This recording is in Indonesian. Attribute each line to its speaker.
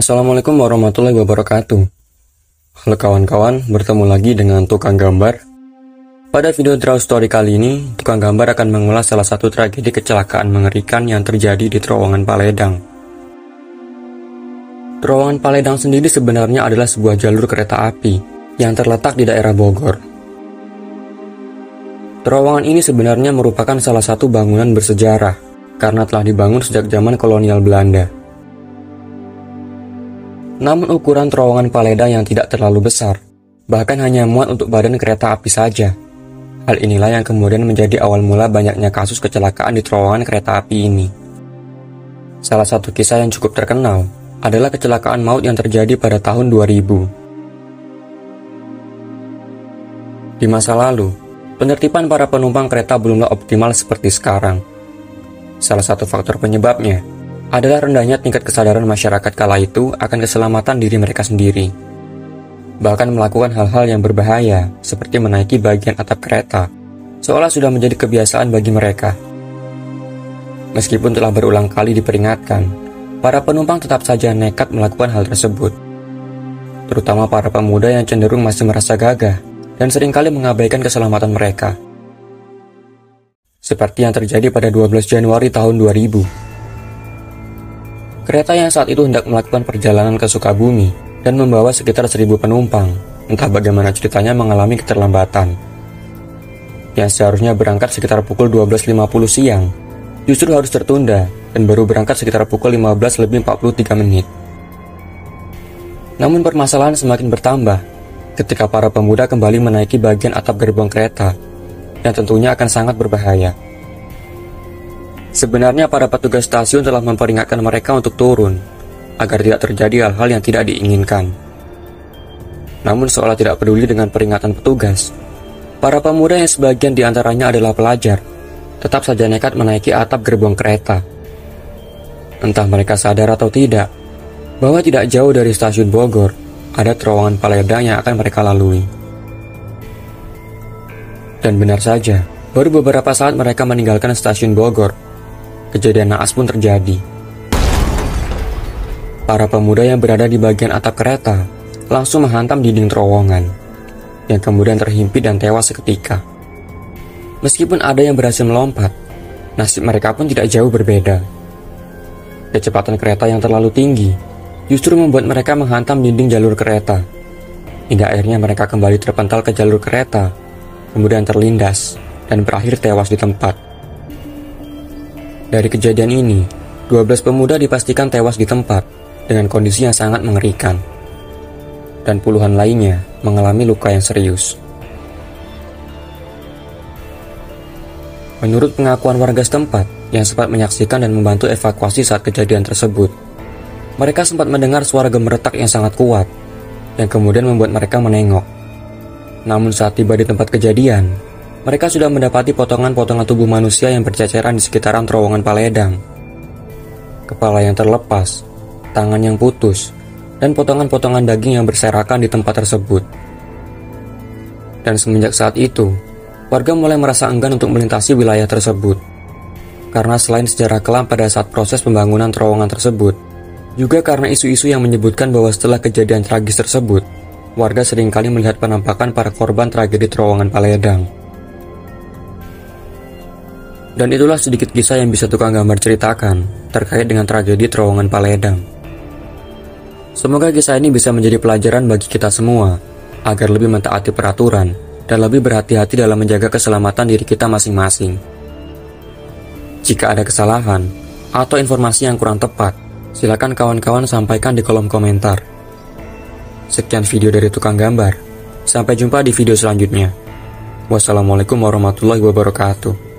Speaker 1: Assalamualaikum warahmatullahi wabarakatuh. Halo kawan-kawan, bertemu lagi dengan Tukang Gambar. Pada video True Story kali ini, Tukang Gambar akan mengulas salah satu tragedi kecelakaan mengerikan yang terjadi di Terowongan Paledang. Terowongan Paledang sendiri sebenarnya adalah sebuah jalur kereta api yang terletak di daerah Bogor. Terowongan ini sebenarnya merupakan salah satu bangunan bersejarah karena telah dibangun sejak zaman kolonial Belanda. Namun ukuran terowongan Paledang yang tidak terlalu besar, bahkan hanya muat untuk badan kereta api saja. Hal inilah yang kemudian menjadi awal mula banyaknya kasus kecelakaan di terowongan kereta api ini. Salah satu kisah yang cukup terkenal adalah kecelakaan maut yang terjadi pada tahun 2000. Di masa lalu, penertiban para penumpang kereta belumlah optimal seperti sekarang. Salah satu faktor penyebabnya adalah rendahnya tingkat kesadaran masyarakat kala itu akan keselamatan diri mereka sendiri. Bahkan melakukan hal-hal yang berbahaya, seperti menaiki bagian atap kereta, seolah sudah menjadi kebiasaan bagi mereka. Meskipun telah berulang kali diperingatkan, para penumpang tetap saja nekat melakukan hal tersebut. Terutama para pemuda yang cenderung masih merasa gagah, dan seringkali mengabaikan keselamatan mereka. Seperti yang terjadi pada 12 Januari tahun 2000. Kereta yang saat itu hendak melakukan perjalanan ke Sukabumi dan membawa sekitar 1.000 penumpang, entah bagaimana ceritanya mengalami keterlambatan. Yang seharusnya berangkat sekitar pukul 12.50 siang, justru harus tertunda dan baru berangkat sekitar pukul 15:43. Namun permasalahan semakin bertambah ketika para pemuda kembali menaiki bagian atap gerbong kereta, yang tentunya akan sangat berbahaya. Sebenarnya para petugas stasiun telah memperingatkan mereka untuk turun, agar tidak terjadi hal-hal yang tidak diinginkan. Namun seolah tidak peduli dengan peringatan petugas, para pemuda yang sebagian diantaranya adalah pelajar, tetap saja nekat menaiki atap gerbong kereta. Entah mereka sadar atau tidak, bahwa tidak jauh dari stasiun Bogor, ada terowongan Paledang yang akan mereka lalui. Dan benar saja, baru beberapa saat mereka meninggalkan stasiun Bogor, kejadian naas pun terjadi. Para pemuda yang berada di bagian atap kereta langsung menghantam dinding terowongan, yang kemudian terhimpit dan tewas seketika. Meskipun ada yang berhasil melompat, nasib mereka pun tidak jauh berbeda. Kecepatan kereta yang terlalu tinggi justru membuat mereka menghantam dinding jalur kereta. Hingga akhirnya mereka kembali terpental ke jalur kereta, kemudian terlindas dan berakhir tewas di tempat. Dari kejadian ini, 12 pemuda dipastikan tewas di tempat dengan kondisi yang sangat mengerikan. Dan puluhan lainnya mengalami luka yang serius. Menurut pengakuan warga setempat yang sempat menyaksikan dan membantu evakuasi saat kejadian tersebut, mereka sempat mendengar suara gemeretak yang sangat kuat, yang kemudian membuat mereka menengok. Namun saat tiba di tempat kejadian, mereka sudah mendapati potongan-potongan tubuh manusia yang berceceran di sekitaran terowongan Paledang. Kepala yang terlepas, tangan yang putus, dan potongan-potongan daging yang berserakan di tempat tersebut. Dan semenjak saat itu, warga mulai merasa enggan untuk melintasi wilayah tersebut. Karena selain sejarah kelam pada saat proses pembangunan terowongan tersebut, juga karena isu-isu yang menyebutkan bahwa setelah kejadian tragis tersebut, warga seringkali melihat penampakan para korban tragedi terowongan Paledang. Dan itulah sedikit kisah yang bisa Tukang Gambar ceritakan terkait dengan tragedi terowongan Paledang. Semoga kisah ini bisa menjadi pelajaran bagi kita semua, agar lebih mentaati peraturan dan lebih berhati-hati dalam menjaga keselamatan diri kita masing-masing. Jika ada kesalahan atau informasi yang kurang tepat, silakan kawan-kawan sampaikan di kolom komentar. Sekian video dari Tukang Gambar. Sampai jumpa di video selanjutnya. Wassalamualaikum warahmatullahi wabarakatuh.